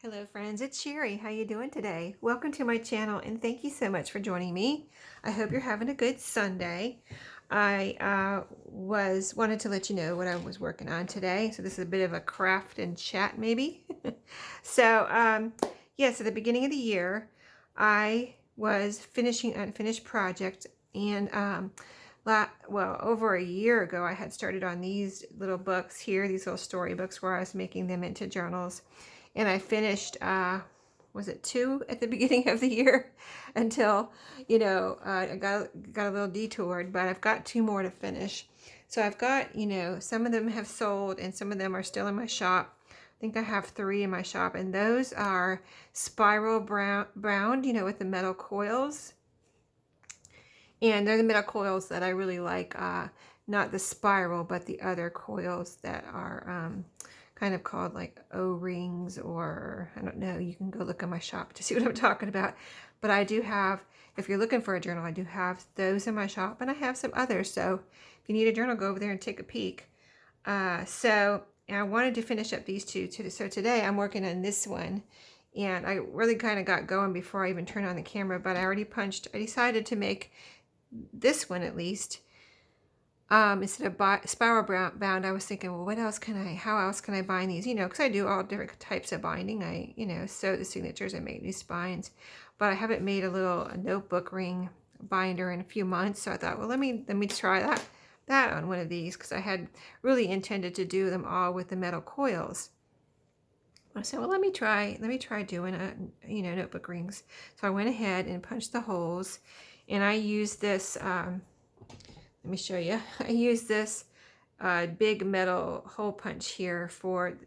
Hello friends, it's Sherry. How you doing today? Welcome to my channel and thank you so much for joining me. I hope you're having a good Sunday. I wanted to let you know what I was working on today. So this is a bit of a craft and chat maybe. So yes, at the beginning of the year, I was finishing unfinished project and well, over a year ago, I had started on these little books here, these little storybooks where I was making them into journals. And I finished, was it 2 at the beginning of the year until, I got a little detoured, but I've got 2 more to finish. So I've got, some of them have sold and some of them are still in my shop. I think I have 3 in my shop, and those are spiral bound, with the metal coils. And they're the metal coils that I really like, not the spiral, but the other coils that are kind of called like O-rings, or I don't know, you can go look in my shop to see what I'm talking about. But I do have, if you're looking for a journal, I do have those in my shop, and I have some others. So if you need a journal, go over there and take a peek. So I wanted to finish up these 2 too. So today I'm working on this one. And I really kind of got going before I even turned on the camera, but I decided to make this one at least, instead of spiral bound. I was thinking, well, how else can I bind these? Because I do all different types of binding. I, sew the signatures, I make new spines, but I haven't made a notebook ring binder in a few months. So I thought, well, let me try that on one of these, because I had really intended to do them all with the metal coils. I said, well, let me try doing notebook rings. So I went ahead and punched the holes, and I used this, let me show you. I used this big metal hole punch here for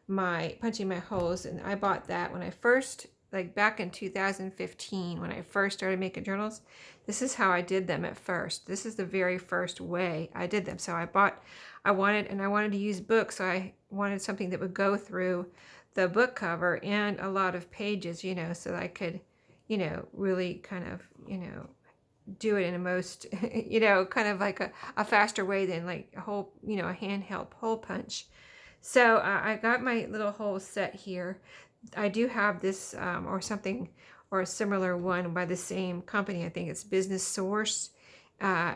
punching my holes, and I bought that when I first, like back in 2015, when I first started making journals. This is how I did them at first. This is the very first way I did them. So I wanted to use books, so I wanted something that would go through the book cover and a lot of pages, so that I could, really kind of, do it in a most, kind of like a faster way than like a whole, a handheld hole punch. So I got my little hole set here. I do have this or a similar one by the same company. I think it's Business Source,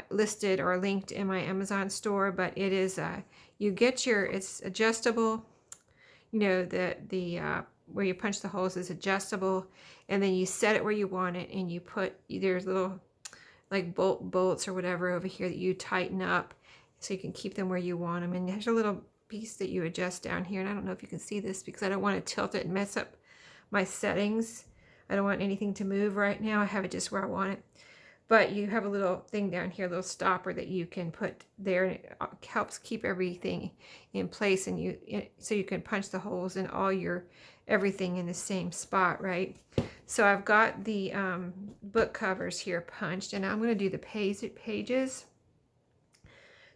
listed or linked in my Amazon store, but it is, it's adjustable. The where you punch the holes is adjustable, and then you set it where you want it, and you put, there's little like bolts or whatever over here that you tighten up so you can keep them where you want them. And there's a little piece that you adjust down here, and I don't know if you can see this because I don't want to tilt it and mess up my settings. I don't want anything to move right now. I have it just where I want it. But you have a little thing down here, a little stopper that you can put there, and it helps keep everything in place, and so you can punch the holes in everything in the same spot, right? So I've got the book covers here punched, and I'm going to do the pages.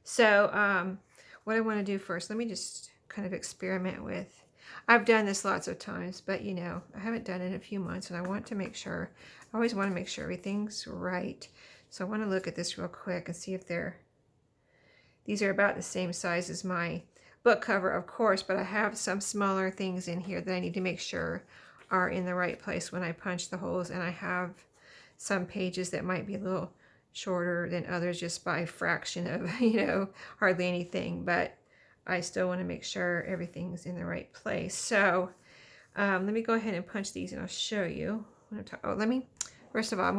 So what I want to do first, let me just kind of experiment with. I've done this lots of times, but I haven't done it in a few months, and I want to make sure. I always want to make sure everything's right. So I want to look at this real quick and see if these are about the same size as my book cover, of course, but I have some smaller things in here that I need to make sure are in the right place when I punch the holes, and I have some pages that might be a little shorter than others just by a fraction of, hardly anything, but I still want to make sure everything's in the right place. So let me go ahead and punch these, and I'll show you. First of all,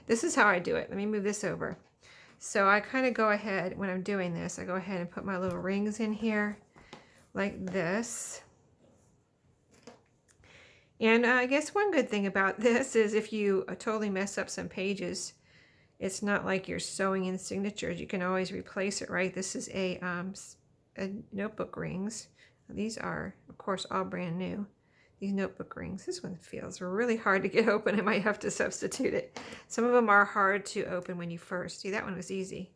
this is how I do it. Let me move this over. So I kind of go ahead, when I'm doing this, I go ahead and put my little rings in here like this. And I guess one good thing about this is if you totally mess up some pages, it's not like you're sewing in signatures. You can always replace it, right? This is a notebook rings. These are, of course, all brand new. These notebook rings. This one feels really hard to get open. I might have to substitute it. Some of them are hard to open when you first. See, that one was easy.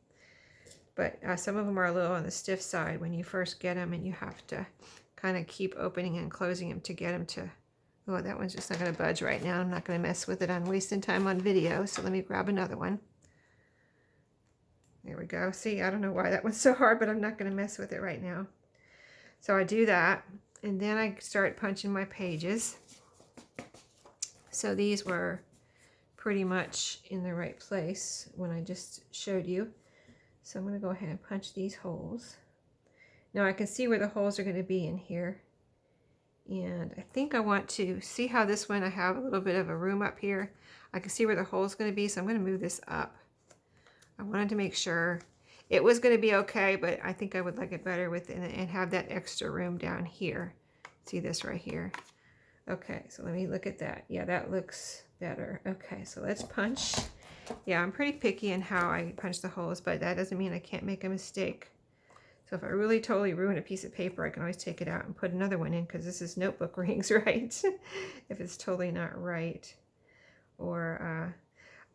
But some of them are a little on the stiff side when you first get them, and you have to kind of keep opening and closing them to get them to... Oh, that one's just not going to budge right now. I'm not going to mess with it. I'm wasting time on video, so let me grab another one. There we go. See, I don't know why that one's so hard, but I'm not going to mess with it right now. So I do that, and then I start punching my pages. So these were pretty much in the right place when I just showed you. So I'm going to go ahead and punch these holes. Now I can see where the holes are going to be in here. And I think I want to see how this one, I have a little bit of a room up here. I can see where the hole is going to be, so I'm going to move this up. I wanted to make sure it was going to be okay, but I think I would like it better with it and have that extra room down here. See this right here? Okay, so let me look at that. Yeah, that looks better. Okay, so let's punch. Yeah, I'm pretty picky in how I punch the holes, but that doesn't mean I can't make a mistake. So if I really totally ruin a piece of paper, I can always take it out and put another one in, because this is notebook rings, right? If it's totally not right. Or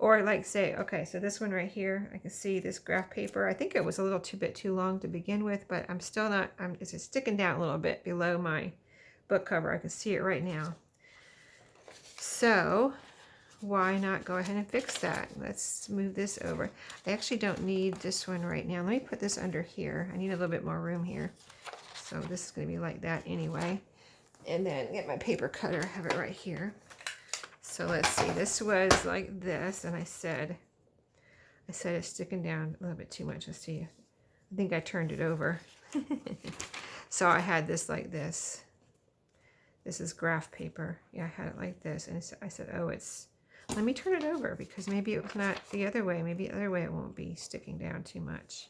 like say, okay, so this one right here, I can see this graph paper. I think it was a little bit too long to begin with, but I'm still not, it's just sticking down a little bit below my book cover. I can see it right now. So why not go ahead and fix that? Let's move this over. I actually don't need this one right now. Let me put this under here. I need a little bit more room here. So this is going to be like that anyway. And then get my paper cutter, have it right here. So let's see, this was like this, and I said it's sticking down a little bit too much. Let's see. I think I turned it over. So I had this like this. This is graph paper. Yeah, I had it like this, and I said, oh, let me turn it over, because maybe it was not the other way. Maybe the other way it won't be sticking down too much.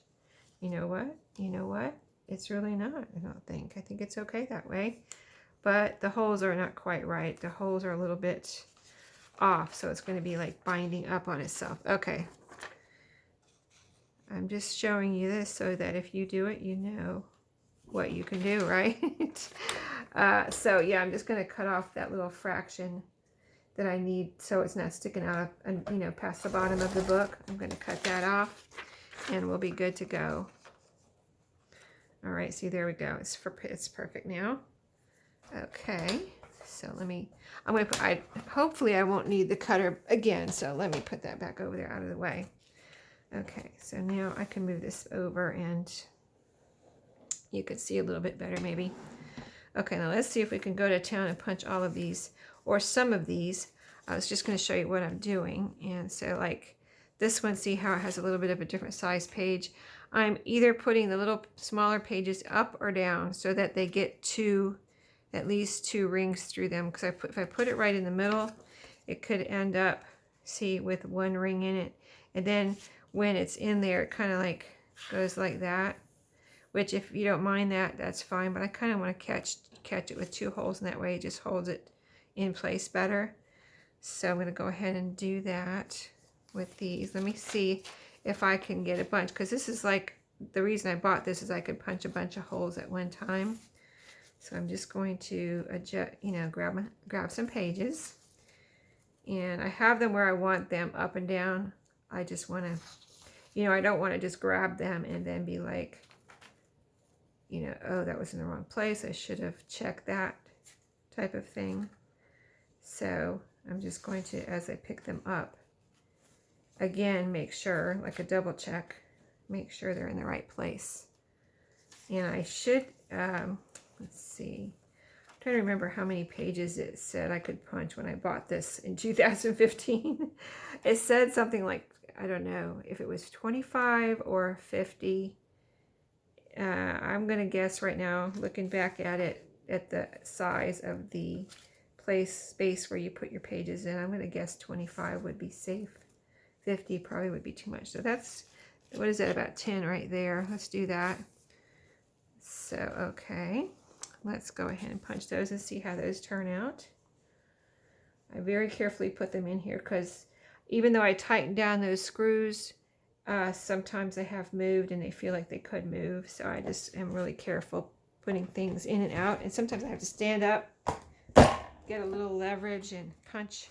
You know what? You know what? It's really not, I don't think. I think it's okay that way. But the holes are not quite right. The holes are a little bit off, so it's going to be like binding up on itself. Okay. I'm just showing you this so that if you do it, you know what you can do, right? So yeah, I'm just going to cut off that little fraction that I need so it's not sticking out and past the bottom of the book. I'm going to cut that off and we'll be good to go. All right, see, there we go. It's perfect now. Okay, so I'm going to put, hopefully I won't need the cutter again, so let me put that back over there out of the way. Okay, so now I can move this over and you could see a little bit better maybe. Okay, now let's see if we can go to town and punch all of these, or some of these. I was just going to show you what I'm doing. And so like this one, see how it has a little bit of a different size page. I'm either putting the little smaller pages up or down so that they get at least two rings through them. Because if I put it right in the middle, it could end up, see, with one ring in it. And then when it's in there, it kind of like goes like that. Which, if you don't mind that, that's fine. But I kind of want to catch it with two holes, and that way it just holds it in place better. So I'm going to go ahead and do that with these. Let me see if I can get a bunch, because this is like, the reason I bought this is I could punch a bunch of holes at one time. So I'm just going to adjust, grab some pages, and I have them where I want them, up and down. I just want to, I don't want to just grab them and then be like, oh, that was in the wrong place. I should have checked that type of thing. So I'm just going to, as I pick them up, again, make sure, like a double check, make sure they're in the right place. And I should, let's see, I'm trying to remember how many pages it said I could punch when I bought this in 2015. It said something like, I don't know if it was 25 or 50. I'm going to guess right now, looking back at it, at the size of the space where you put your pages in, I'm going to guess 25 would be safe. 50 probably would be too much. So that's, what is that, about 10 right there. Let's do that. So, okay, let's go ahead and punch those and see how those turn out. I very carefully put them in here because even though I tightened down those screws, sometimes they have moved and they feel like they could move. So I just am really careful putting things in and out. And sometimes I have to stand up, get a little leverage and punch.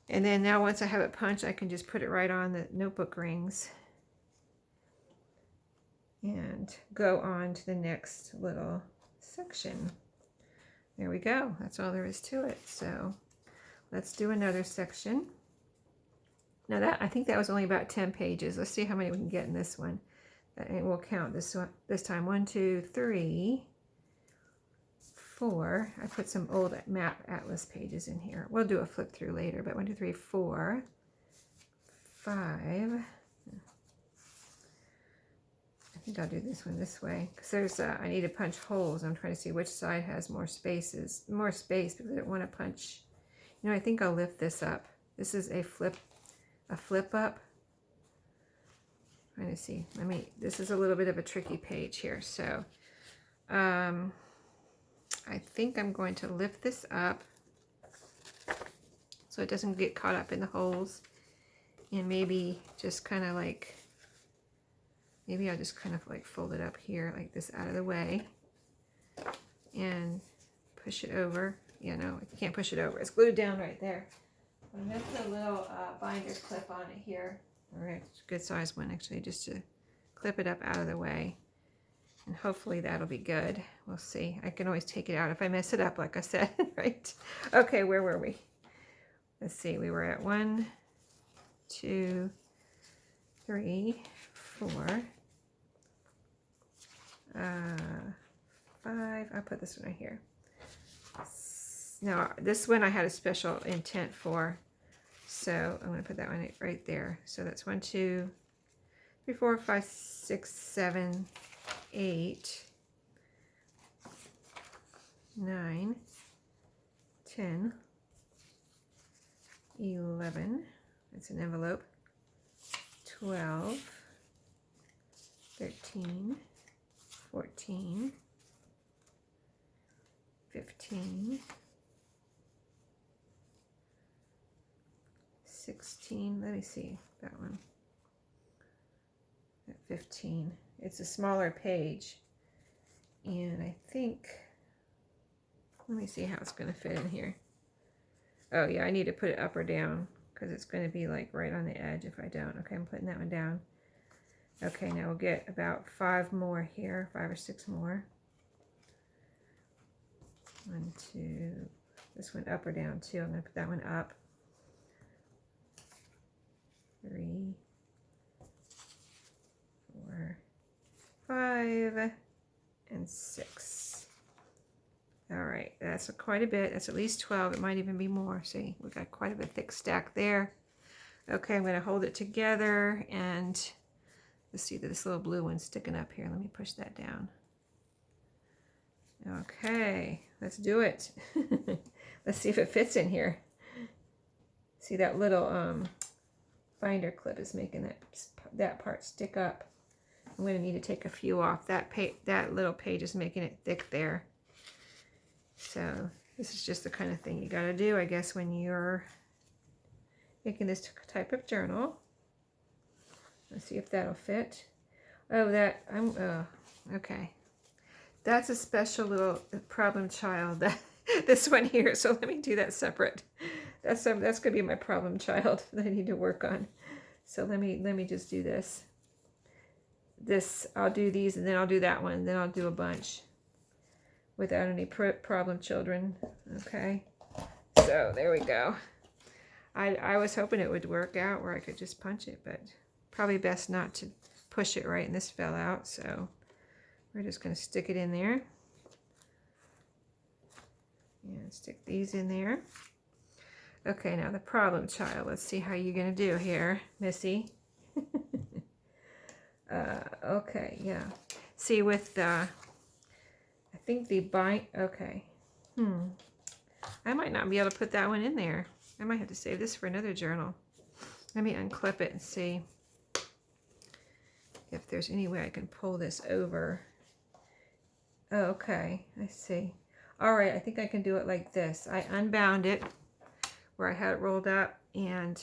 And then now once I have it punched, I can just put it right on the notebook rings and go on to the next little section. There we go. That's all there is to it. So let's do another section. Now I think that was only about 10 pages. Let's see how many we can get in this one. And we'll count this time. 1, 2, 3, 4. I put some old map atlas pages in here. We'll do a flip through later, but 1, 2, 3, 4, 5. I think I'll do this one this way because there's I need to punch holes. I'm trying to see which side has more space because I don't want to punch. You know, I think I'll lift this up. This is a flip up. Trying to see. This is a little bit of a tricky page here, so I think I'm going to lift this up so it doesn't get caught up in the holes, and maybe just kind of like, maybe I'll just kind of like fold it up here like this out of the way and push it over. Yeah, no, I can't push it over. It's glued down right there. I'm going to put a little binder clip on it here. All right, it's a good size one actually, just to clip it up out of the way. And hopefully that'll be good. We'll see. I can always take it out if I mess it up, like I said, right? Okay, where were we? Let's see, we were at 1, 2, 3, 4, 5. I'll put this one right here. Now, this one I had a special intent for, so I'm going to put that one right there. So that's 1, 2, 3, 4, 5, 6, 7, 8, 9, 10, 11, that's an envelope, 12, 13, 14, 15, 16, let me see that one, 15. It's a smaller page, and I think, let me see how it's going to fit in here. Oh yeah, I need to put it up or down because it's going to be like right on the edge if I don't. Okay, I'm putting that one down. Okay, now we'll get about 5 more here, 5 or 6 more. 1, 2, this one up or down too. I'm going to put that one up. 3, 4, 5, and 6. All right, that's quite a bit. That's at least 12. It might even be more. See, we've got quite a bit thick stack there. Okay, I'm going to hold it together, and let's see, this little blue one's sticking up here. Let me push that down. Okay, let's do it. Let's see if it fits in here. See, that little binder clip is making that part stick up. I'm going to need to take a few off. That little page is making it thick there. So this is just the kind of thing you got to do, I guess, when you're making this type of journal. Let's see if that'll fit. Oh, okay. That's a special little problem child. This one here. So let me do that separate. That's going to be my problem child that I need to work on. So let me just do this. I'll do these, and then I'll do that one. Then I'll do a bunch without any problem children. Okay. So there we go. I was hoping it would work out where I could just punch it, but probably best not to push it right, and this fell out. So we're just going to stick it in there. And stick these in there. Okay, now the problem child. Let's see how you're going to do here, Missy. Okay, yeah. See, with the, I think the okay. I might not be able to put that one in there. I might have to save this for another journal. Let me unclip it and see if there's any way I can pull this over. Oh, okay, I see. All right, I think I can do it like this. I unbound it where I had it rolled up, and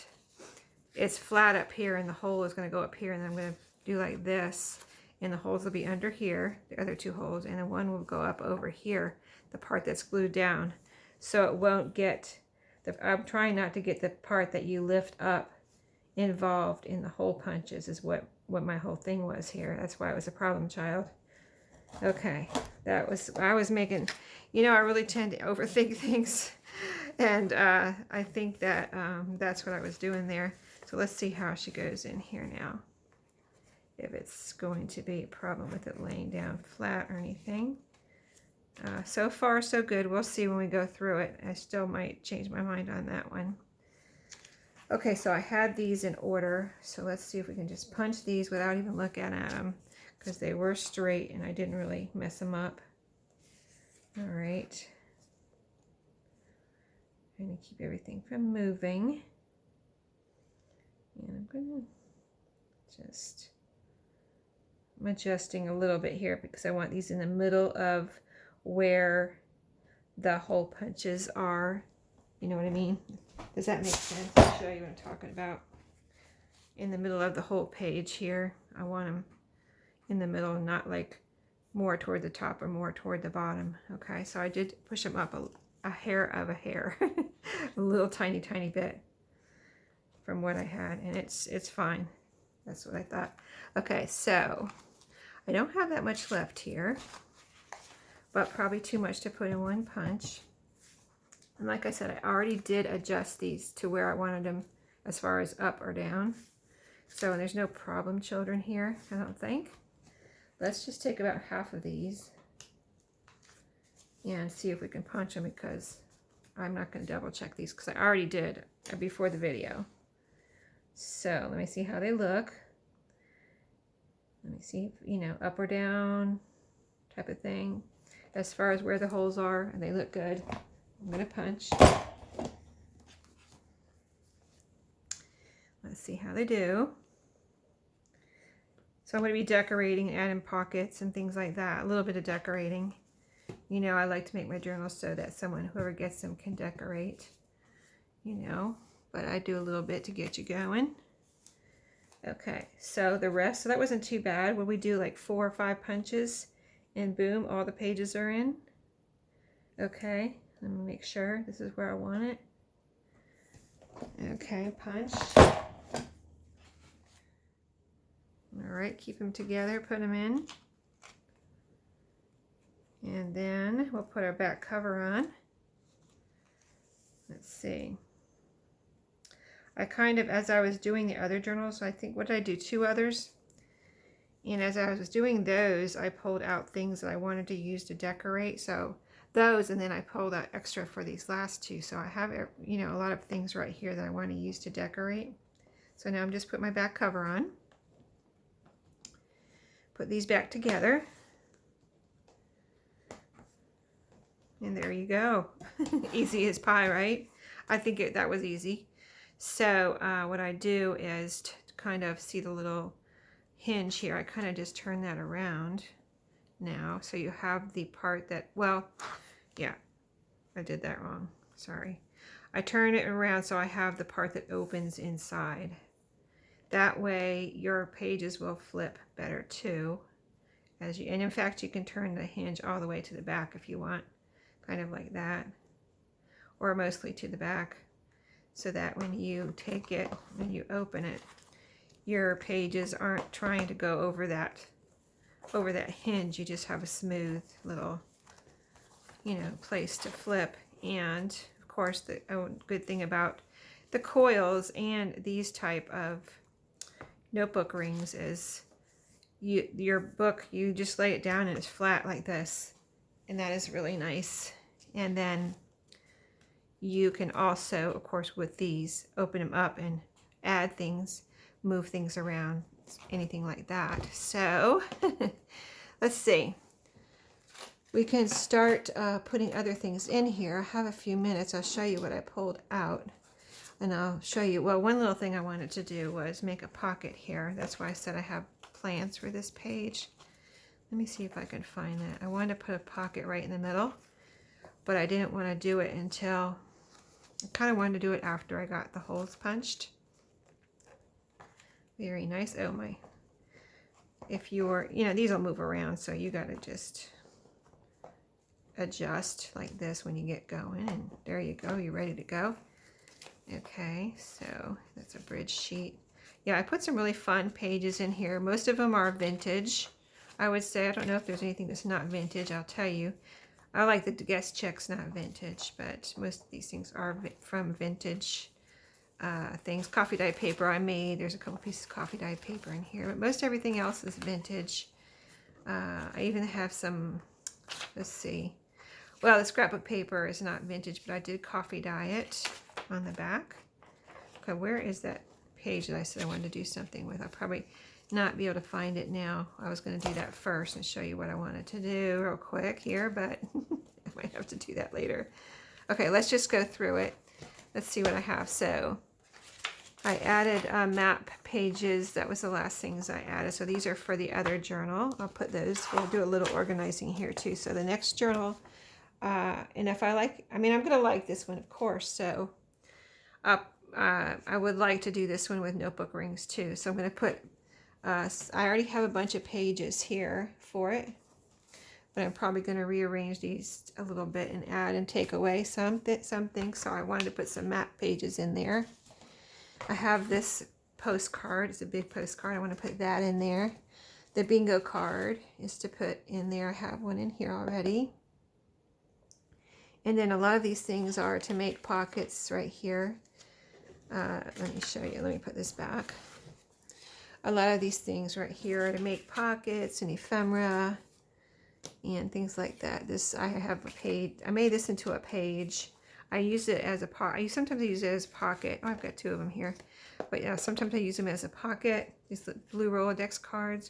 it's flat up here, and the hole is going to go up here, and then I'm going to do like this, and the holes will be under here, the other 2 holes, and then one will go up over here, the part that's glued down, so it won't get, I'm trying not to get the part that you lift up involved in the hole punches, is what my whole thing was here. That's why it was a problem child. Okay, I was making, you know, I really tend to overthink things, and I think that that's what I was doing there. So let's see how she goes in here now. If it's going to be a problem with it laying down flat or anything. So far, so good. We'll see when we go through it. I still might change my mind on that one. Okay, so I had these in order. So let's see if we can just punch these without even looking at them, because they were straight and I didn't really mess them up. All right. I'm going to keep everything from moving. And I'm going to just, I'm adjusting a little bit here because I want these in the middle of where the hole punches are. You know what I mean? Does that make sense? I'll show you what I'm talking about. In the middle of the whole page here. I want them in the middle, not like more toward the top or more toward the bottom. Okay, so I did push them up a hair of a hair. A little tiny bit from what I had, and it's fine. That's what I thought. Okay, so I don't have that much left here, but probably too much to put in one punch. And like I said, I already did adjust these to where I wanted them as far as up or down. So there's no problem children here, I don't think. Let's just take about half of these and see if we can punch them, because I'm not going to double check these because I already did before the video. So let me see how they look. Let me see, you know, up or down type of thing. As far as where the holes are, and they look good. I'm going to punch. Let's see how they do. So I'm going to be decorating, adding pockets and things like that. A little bit of decorating. You know, I like to make my journals so that whoever gets them can decorate. You know, but I do a little bit to get you going. Okay, so the rest, so that wasn't too bad. Would we do like 4 or 5 punches and boom, all the pages are in? Okay, let me make sure this is where I want it. Okay, punch. All right, keep them together, put them in. And then we'll put our back cover on. Let's see. I kind of, as I was doing the other journals, I think, what did I do? 2 others? And as I was doing those, I pulled out things that I wanted to use to decorate. So those, and then I pulled out extra for these last 2. So I have, you know, a lot of things right here that I want to use to decorate. So now I'm just putting my back cover on. Put these back together. And there you go. Easy as pie, right? I think that was easy. So what I do is to kind of see the little hinge here. I kind of just turn that around now. So you have the part that, well, yeah, I did that wrong. Sorry. I turn it around so I have the part that opens inside. That way your pages will flip better too. And in fact, you can turn the hinge all the way to the back if you want. Kind of like that, or mostly to the back, so that when you take it, when you open it, your pages aren't trying to go over that hinge. You just have a smooth little, you know, place to flip. And of course, the good thing about the coils and these type of notebook rings is your book, you just lay it down and it's flat like this. And that is really nice. And then you can also, of course, with these, open them up and add things, move things around, anything like that. So let's see. We can start putting other things in here. I have a few minutes. I'll show you what I pulled out. And I'll show you, well, one little thing I wanted to do was make a pocket here. That's why I said I have plans for this page. Let me see if I can find that. I wanted to put a pocket right in the middle, but I didn't want to do it until, I kind of wanted to do it after I got the holes punched. Very nice. Oh my. If you're, you know, these will move around, so you got to just adjust like this when you get going. And there you go. You're ready to go. Okay, so that's a bridge sheet. Yeah, I put some really fun pages in here. Most of them are vintage, I would say. I don't know if there's anything that's not vintage, I'll tell you. I like the guest check's not vintage, but most of these things are from vintage things. Coffee dye paper I made. There's a couple pieces of coffee dye paper in here, but most everything else is vintage. I even have some, let's see, Well, the scrapbook paper is not vintage, but I did coffee dye it on the back. Okay, where is that page that I said I wanted to do something with? I'll probably not be able to find it now. I was going to do that first and show you what I wanted to do real quick here, but I might have to do that later. Okay, let's just go through it. Let's see what I have. So I added map pages. That was the last things I added. So these are for the other journal. I'll put those. We'll do a little organizing here too. So the next journal, and if I like, I mean, I'm going to like this one, of course. So I would like to do this one with notebook rings too. So I'm going to put, I already have a bunch of pages here for it, but I'm probably going to rearrange these a little bit and add and take away something. So I wanted to put some map pages in there. I have this postcard. It's a big postcard. I want to put that in there. The bingo card is to put in there. I have one in here already. And then a lot of these things are to make pockets right here. Let me show you. Let me put this back. A lot of these things right here are to make pockets and ephemera and things like that. This, I have a page. I made this into a page. I use it as a pocket. Sometimes I use it as a pocket. Oh, I've got two of them here. But yeah, sometimes I use them as a pocket. These blue Rolodex cards.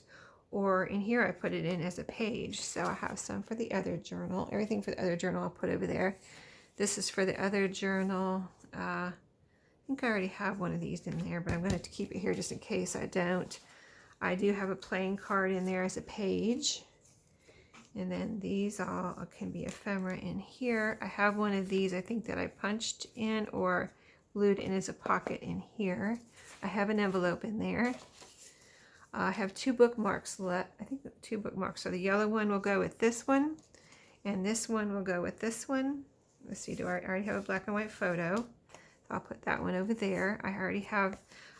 Or in here I put it in as a page. So I have some for the other journal. Everything for the other journal I'll put over there. This is for the other journal. I think I already have one of these in there, but I'm going to keep it here just in case I don't. I do have a playing card in there as a page. And then these all can be ephemera in here. I have one of these, I think, that I punched in or glued in as a pocket in here. I have an envelope in there. I have two bookmarks left. I think 2 bookmarks. So the yellow one will go with this one, and this one will go with this one. Let's see, do I already have a black and white photo? I'll put that one over there. I already have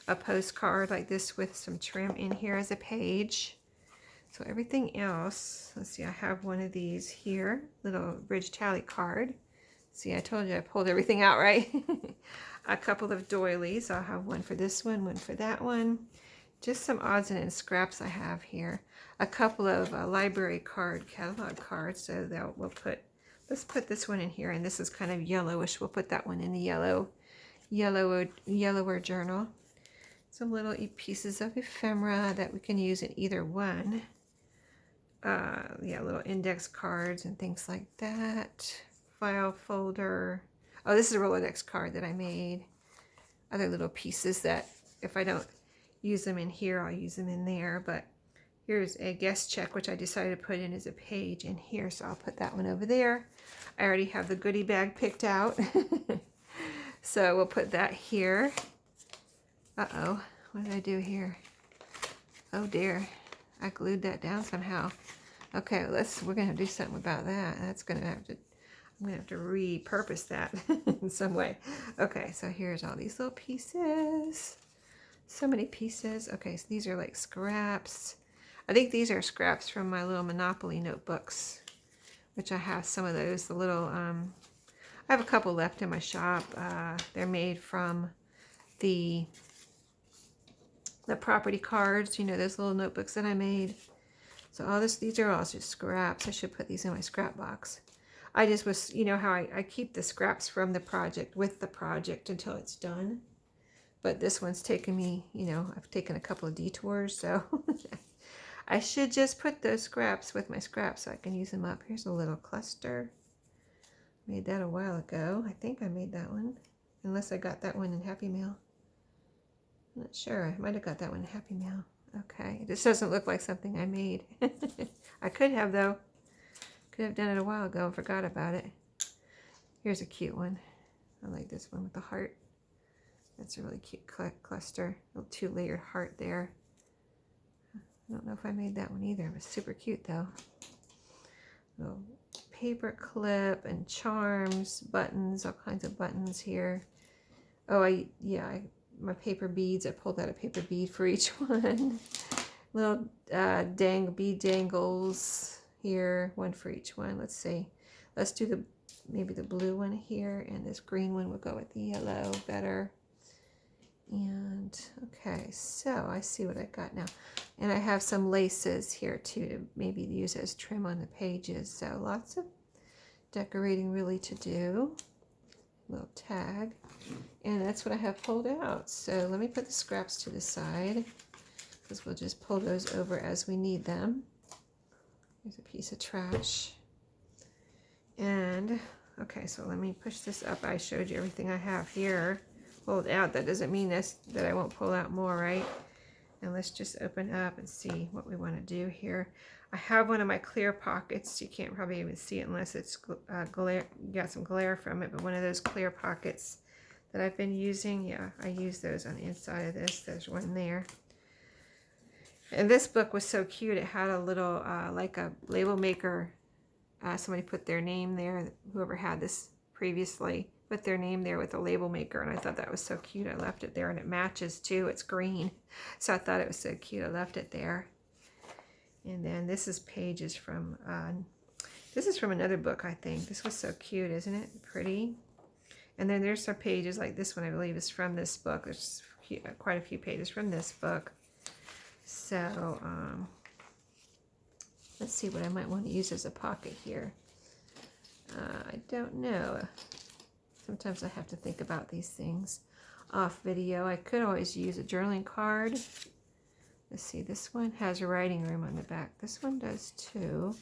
a postcard like this with some trim in here as a page. So everything else, let's see, I have one of these here, little bridge tally card. See, I told you I pulled everything out, right? A couple of doilies. I'll have one for this one for that one. Just some odds and ends scraps I have here. A couple of library card, catalog cards. So that we'll put, let's put this one in here, and this is kind of yellowish. We'll put that one in the yellower journal. Some little pieces of ephemera that we can use in either one. Yeah, little index cards and things like that. File folder. Oh, this is a Rolodex card that I made. Other little pieces that if I don't use them in here, I'll use them in there. But here's a guest check, which I decided to put in as a page in here. So I'll put that one over there. I already have the goodie bag picked out. So we'll put that here. Uh-oh, what did I do here? Oh dear, I glued that down somehow. Okay, we're gonna do something about that. I'm gonna have to repurpose that in some way. Okay, so here's all these little pieces. So many pieces. Okay, so these are like scraps. I think these are scraps from my little Monopoly notebooks, which I have some of those. The little, I have a couple left in my shop. They're made from the property cards, you know, those little notebooks that I made. So all this, these are all just scraps. I should put these in my scrap box. I just was, you know how I keep the scraps from the project with the project until it's done. But this one's taken me, you know, I've taken a couple of detours, so I should just put those scraps with my scraps so I can use them up. Here's a little cluster. Made that a while ago. I think I made that one, unless I got that one in Happy Mail. I'm not sure. I might have got that one in Happy Mail. Okay, this doesn't look like something I made. I could have, though. Could have done it a while ago and forgot about it. Here's a cute one. I like this one with the heart. That's a really cute cluster. A little 2-layered heart there. I don't know if I made that one either. It was super cute, though. Little paper clip and charms, buttons, all kinds of buttons here. Oh, my paper beads. I pulled out a paper bead for each one. Little bead dangles here, one for each one. Let's see. Let's do maybe the blue one here, and this green one will go with the yellow better. And okay, so I see what I got now. And I have some laces here too to maybe use as trim on the pages. So lots of decorating really to do. Little tag. And that's what I have pulled out. So let me put the scraps to the side, because we'll just pull those over as we need them. There's a piece of trash. And, okay, so let me push this up. I showed you everything I have here pulled out. That doesn't mean that I won't pull out more, right? And let's just open up and see what we want to do here. I have one of my clear pockets. You can't probably even see it unless it's glare, got some glare from it, but one of those clear pockets that I've been using. Yeah, I use those on the inside of this. There's one there. And this book was so cute. It had a little, like a label maker. Somebody put their name there. Whoever had this previously put their name there with a label maker. And I thought that was so cute. I left it there, and it matches too. It's green. So I thought it was so cute. I left it there. And then this is pages from, this is from another book, I think. This was so cute, isn't it? Pretty. And then there's some pages, like this one I believe is from this book. There's quite a few pages from this book. So, let's see what I might want to use as a pocket here. I don't know. Sometimes I have to think about these things off video. I could always use a journaling card. Let's see, this one has a writing room on the back. This one does too.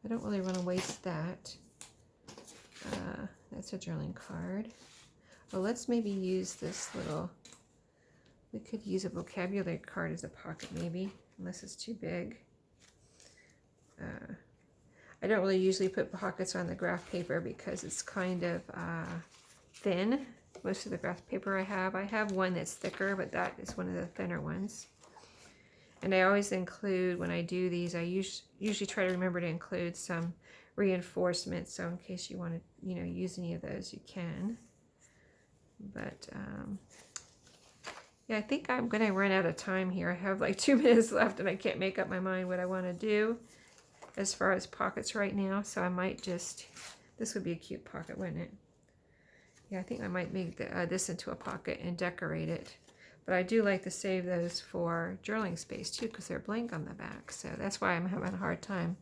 I don't really want to waste that. That's a journaling card. Well, let's maybe use this little, we could use a vocabulary card as a pocket maybe, unless it's too big. I don't really usually put pockets on the graph paper because it's kind of thin. Most of the graph paper I have one that's thicker, but that is one of the thinner ones. And I always include, when I do these, I usually try to remember to include some reinforcement, so in case you want to, use any of those, you can. But yeah, I think I'm going to run out of time here. I have like 2 minutes left, and I can't make up my mind what I want to do as far as pockets right now. So I might just, this would be a cute pocket, wouldn't it? Yeah, I think I might make this into a pocket and decorate it. But I do like to save those for journaling space too, because they're blank on the back. So that's why I'm having a hard time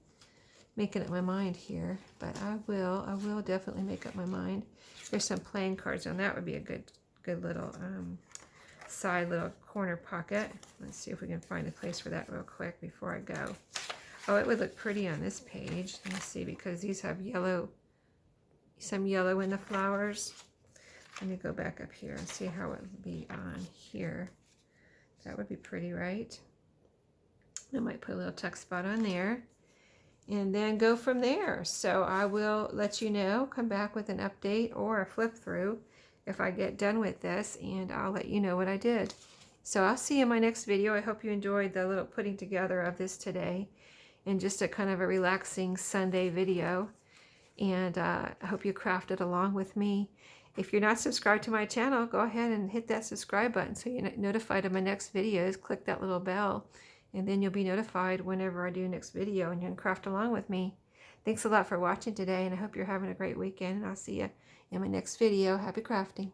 making up my mind here. But I will definitely make up my mind. There's some playing cards on that. Would be a good little side little corner pocket. Let's see if we can find a place for that real quick before I go. Oh, it would look pretty on this page. Let me see, because these have some yellow in the flowers. Let me go back up here and see how it would be on here. That would be pretty, right? I might put a little tuck spot on there and then go from there. So I will let you know, come back with an update or a flip through if I get done with this, and I'll let you know what I did. So I'll see you in my next video. I hope you enjoyed the little putting together of this today, and just a kind of a relaxing Sunday video. And I hope you crafted along with me. If you're not subscribed to my channel, go ahead and hit that subscribe button so you're notified of my next videos. Click that little bell, and then you'll be notified whenever I do next video, and you can craft along with me. Thanks a lot for watching today, and I hope you're having a great weekend, and I'll see you in my next video. Happy crafting.